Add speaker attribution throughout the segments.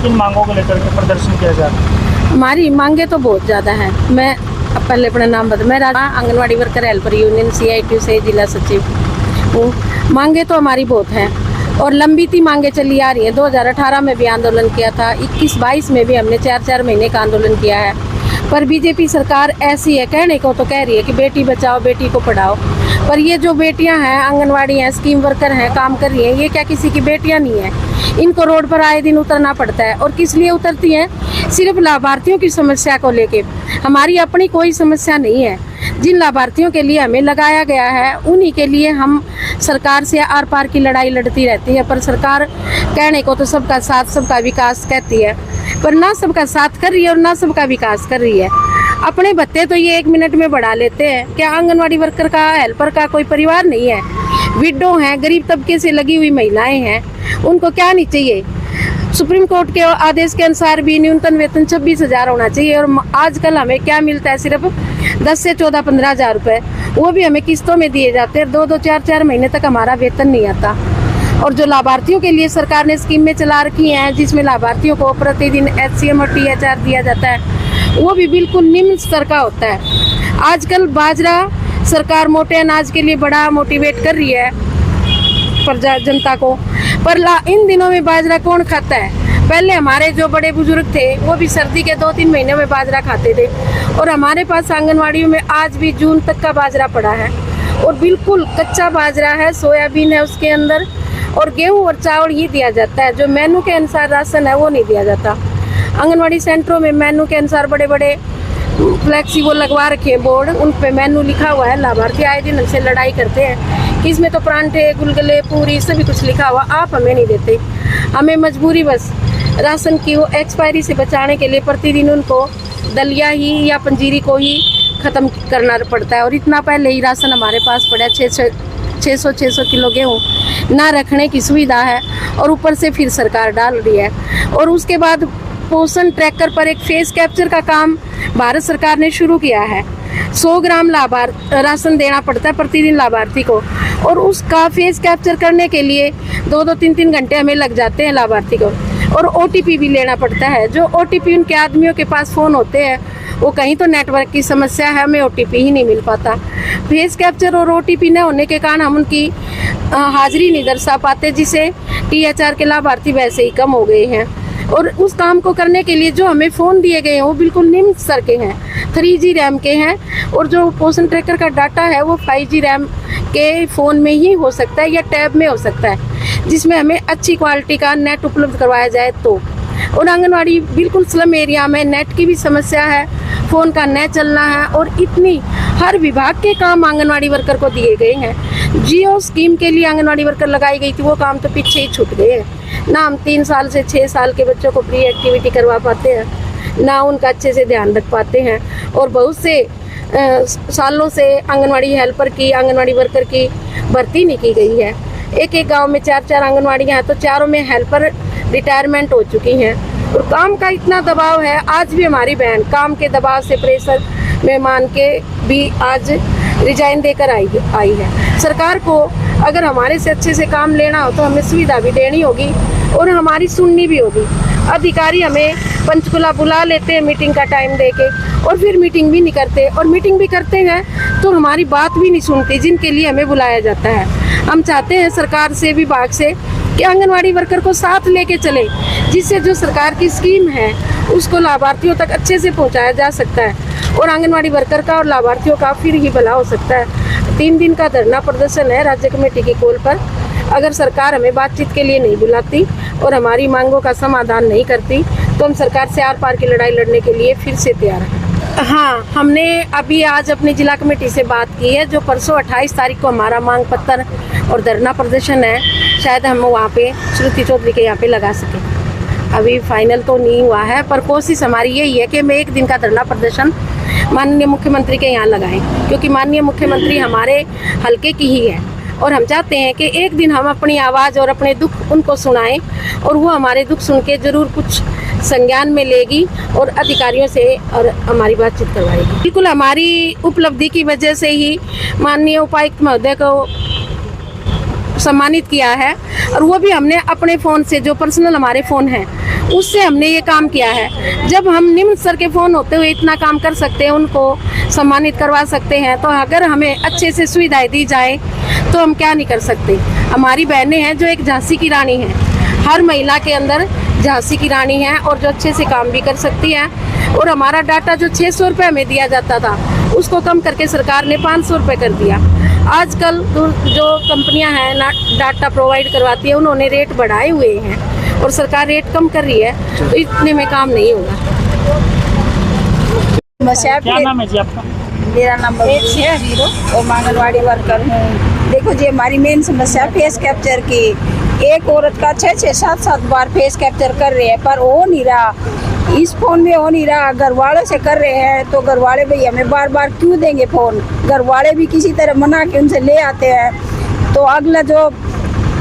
Speaker 1: किन मांगों को लेकर के प्रदर्शन किया जा रहा है?
Speaker 2: हमारी मांगे तो बहुत ज़्यादा है। मैं पहले अपना नाम बता, मैं anganwadi worker helper union CITU से जिला सचिव हूँ। मांगे तो हमारी बहुत हैं और लंबी सी मांगे चली आ रही है। 2018 में भी आंदोलन किया था, 21-22 में भी हमने 4-4 महीने का आंदोलन किया है। पर बीजेपी सरकार ऐसी है, कहने को तो कह रही है कि बेटी बचाओ बेटी को पढ़ाओ, पर ये जो बेटियां हैं, आंगनवाड़ी हैं, स्कीम वर्कर हैं, काम कर रही हैं, ये क्या किसी की बेटियां नहीं है? इनको रोड पर आए दिन उतरना पड़ता है। और किस लिए उतरती हैं? सिर्फ लाभार्थियों की समस्या को लेके। हमारी अपनी कोई समस्या नहीं है। जिन लाभार्थियों के लिए हमें लगाया गया है, उन्हीं के लिए हम सरकार से आर पार की लड़ाई लड़ती रहती है। पर सरकार कहने को तो सबका साथ सबका विकास कहती है, पर ना सबका साथ कर रही है और ना सबका विकास कर रही है। अपने भत्ते तो ये 1 मिनट में बढ़ा लेते हैं। क्या आंगनवाड़ी वर्कर का, हेल्पर का कोई परिवार नहीं है? विडो हैं, गरीब तबके से लगी हुई महिलाएं हैं, उनको क्या नहीं चाहिए? सुप्रीम कोर्ट के आदेश के अनुसार भी न्यूनतम वेतन 26,000 होना चाहिए और आजकल हमें क्या मिलता है? सिर्फ 10 से 14-15 हज़ार रुपये, वो भी हमें किस्तों में दिए जाते हैं। 2-2, 4-4 महीने तक हमारा वेतन नहीं आता। और जो लाभार्थियों के लिए सरकार ने स्कीमें चला रखी हैं, जिसमें लाभार्थियों को प्रतिदिन HCM और THR दिया जाता है, वो भी बिल्कुल निम्न स्तर का होता है। आजकल बाजरा सरकार मोटे अनाज के लिए बड़ा मोटिवेट कर रही है प्रजा जनता को, पर इन दिनों में बाजरा कौन खाता है? पहले हमारे जो बड़े बुजुर्ग थे वो भी सर्दी के 2-3 महीने में बाजरा खाते थे और हमारे पास आंगनवाड़ियों में आज भी जून तक का बाजरा पड़ा है और बिल्कुल कच्चा बाजरा है, सोयाबीन है उसके अंदर, और गेहूं और चावल ही दिया जाता है। जो मेनू के अनुसार राशन है वो नहीं दिया जाता। आंगनवाड़ी सेंटरों में मेनू के अनुसार बड़े बड़े फ्लैक्सी वो लगवा रखे हैं बोर्ड, उन पे मेनू लिखा हुआ है। लाभार्थी आए दिन हमसे लड़ाई करते हैं कि इसमें तो परांठे, गुलगुले, पूरी सभी कुछ लिखा हुआ, आप हमें नहीं देते। हमें मजबूरी बस राशन की वो एक्सपायरी से बचाने के लिए प्रतिदिन उनको दलिया ही या पंजीरी को ही ख़त्म करना पड़ता है। और इतना पहले ही राशन हमारे पास पड़ा 600 किलो गेहूँ ना रखने की सुविधा है और ऊपर से फिर सरकार डाल रही है। और उसके बाद पोषण ट्रैकर पर एक फेस कैप्चर का काम भारत सरकार ने शुरू किया है। 100 ग्राम राशन देना पड़ता है प्रतिदिन लाभार्थी को और उसका फेस कैप्चर करने के लिए 2-2, 3-3 घंटे हमें लग जाते हैं लाभार्थी को। और OTP भी लेना पड़ता है। जो OTP उनके आदमियों के पास फ़ोन होते हैं, वो कहीं तो नेटवर्क की समस्या है, हमें OTP ही नहीं मिल पाता। फेस कैप्चर और OTP न होने के कारण हम उनकी हाजिरी नहीं दर्शा पाते, जिसे THR के लाभार्थी वैसे ही कम हो गए हैं। और उस काम को करने के लिए जो हमें फ़ोन दिए गए हैं वो बिल्कुल निम्न स्तर के हैं, 3G रैम के हैं। और जो पोषण ट्रैकर का डाटा है वो 5G रैम के फ़ोन में ही हो सकता है या टैब में हो सकता है, जिसमें हमें अच्छी क्वालिटी का नेट उपलब्ध करवाया जाए तो। और आंगनवाड़ी बिल्कुल स्लम एरिया में नेट की भी समस्या है, फ़ोन का न चलना है और इतनी हर विभाग के काम आंगनवाड़ी वर्कर को दिए गए हैं। जियो स्कीम के लिए आंगनवाड़ी वर्कर लगाई गई थी, वो काम तो पीछे ही छूट गए हैं। ना हम 3 साल से 6 साल के बच्चों को प्री एक्टिविटी करवा पाते हैं, ना उनका अच्छे से ध्यान रख पाते हैं। और बहुत से सालों से आंगनवाड़ी हेल्पर की, आंगनवाड़ी वर्कर की भर्ती नहीं की गई है। एक गांव में 4-4 आंगनवाड़ियाँ हैं तो चारों में हेल्पर रिटायरमेंट हो चुकी हैं। और काम का इतना दबाव है, आज भी हमारी बहन काम के दबाव से प्रेशर में मान के भी आज रिजाइन देकर आई है। सरकार को अगर हमारे से अच्छे से काम लेना हो तो हमें सुविधा भी देनी होगी और हमारी सुननी भी होगी। अधिकारी हमें पंचकुला बुला लेते हैं मीटिंग का टाइम देके और फिर मीटिंग भी नहीं करते, और मीटिंग भी करते हैं तो हमारी बात भी नहीं सुनती जिनके लिए हमें बुलाया जाता है। हम चाहते हैं सरकार से, विभाग से, कि आंगनवाड़ी वर्कर को साथ लेके चले, जिससे जो सरकार की स्कीम है उसको लाभार्थियों तक अच्छे से पहुंचाया जा सकता है और आंगनवाड़ी वर्कर का और लाभार्थियों का फिर ही भला हो सकता है। 3 दिन का धरना प्रदर्शन है राज्य कमेटी की कॉल पर। अगर सरकार हमें बातचीत के लिए नहीं बुलाती और हमारी मांगों का समाधान नहीं करती तो हम सरकार से आर पार की लड़ाई लड़ने के लिए फिर से तैयार हैं। हाँ, हमने अभी आज अपनी जिला कमेटी से बात की है। जो परसों 28 तारीख को हमारा मांग पत्र और धरना प्रदर्शन है, शायद हम वहाँ पे श्रुति चौधरी के यहाँ पे लगा सकें। अभी फाइनल तो नहीं हुआ है, पर कोशिश हमारी यही है कि मैं 1 दिन का धरना प्रदर्शन माननीय मुख्यमंत्री के यहाँ लगाएं, क्योंकि माननीय मुख्यमंत्री हमारे हल्के की ही है और हम चाहते हैं कि 1 दिन हम अपनी आवाज़ और अपने दुख उनको सुनाएं और वो हमारे दुख सुन के ज़रूर कुछ संज्ञान में लेगी और अधिकारियों से और हमारी बातचीत करवाएगी। बिल्कुल हमारी उपलब्धि की वजह से ही माननीय उपायुक्त महोदय को सम्मानित किया है, और वो भी हमने अपने फ़ोन से, जो पर्सनल हमारे फ़ोन हैं उससे हमने ये काम किया है। जब हम निम्न स्तर के फ़ोन होते हुए इतना काम कर सकते हैं, उनको सम्मानित करवा सकते हैं, तो अगर हमें अच्छे से सुविधाएं दी जाए तो हम क्या नहीं कर सकते। हमारी बहनें हैं जो एक झांसी की रानी हैं, हर महिला के अंदर झांसी की रानी है, और जो अच्छे से काम भी कर सकती है। और हमारा डाटा जो 600 रुपये में दिया जाता था उसको कम करके सरकार ने 500 रुपये कर दिया। आजकल जो कंपनियां हैं ना डाटा प्रोवाइड करवाती है, उन्होंने रेट बढ़ाए हुए हैं और सरकार रेट कम कर रही है, तो इतने में काम नहीं होगा।
Speaker 1: क्या नाम है जी आपका?
Speaker 3: मेरा नाम बबीत है हीरो और मैं आंगनवाड़ी वर्कर हूँ। देखो जी, हमारी मेन समस्या फेस कैप्चर की। एक औरत का 6-6, 7-7 बार फेस कैप्चर कर रहे हैं, पर हो नहीं रहा, इस फोन में हो नहीं रहा। घर वालों से कर रहे हैं तो घर वाले भाई हमें बार बार क्यों देंगे फ़ोन। घर वाले भी किसी तरह मना के उनसे ले आते हैं, तो अगला जो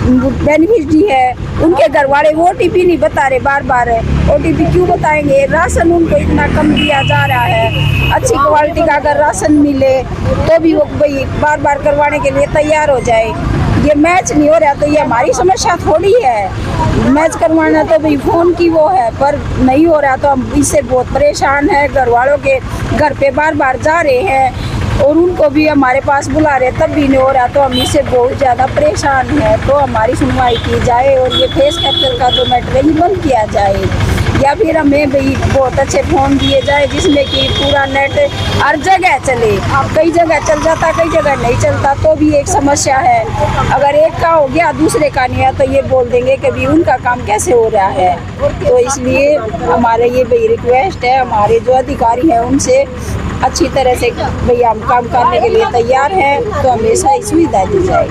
Speaker 3: बेनिफिशरी है उनके घर वाले OTP नहीं बता रहे, बार बार OTP क्यों बताएंगे। राशन उनको इतना कम दिया जा रहा है, अच्छी क्वालिटी का अगर राशन मिले तो भी वो भाई बार बार करवाने के लिए तैयार हो जाए। ये मैच नहीं हो रहा तो ये हमारी समस्या थोड़ी है। मैच करवाना तो भाई फ़ोन की वो है, पर नहीं हो रहा तो हम इससे बहुत परेशान हैं। घर वालों के घर पे बार बार जा रहे हैं और उनको भी हमारे पास बुला रहे, तब भी नहीं हो रहा, तो हम इससे बहुत ज़्यादा परेशान हैं। तो हमारी सुनवाई की जाए और ये फेस कैप्चर का जो मैटर ही बंद किया जाए, या फिर हमें भाई बहुत अच्छे फ़ोन दिए जाए जिसमें कि पूरा नेट हर जगह चले। कई जगह चल जाता, कई जगह नहीं चलता, तो भी एक समस्या है। अगर एक का हो गया दूसरे का नहीं है तो ये बोल देंगे कि भी उनका काम कैसे हो रहा है। तो इसलिए हमारे ये भाई रिक्वेस्ट है, हमारे जो अधिकारी हैं उनसे अच्छी तरह से भैया हम काम करने के लिए तैयार हैं, तो हमेशा ही सुविधा दी जाए।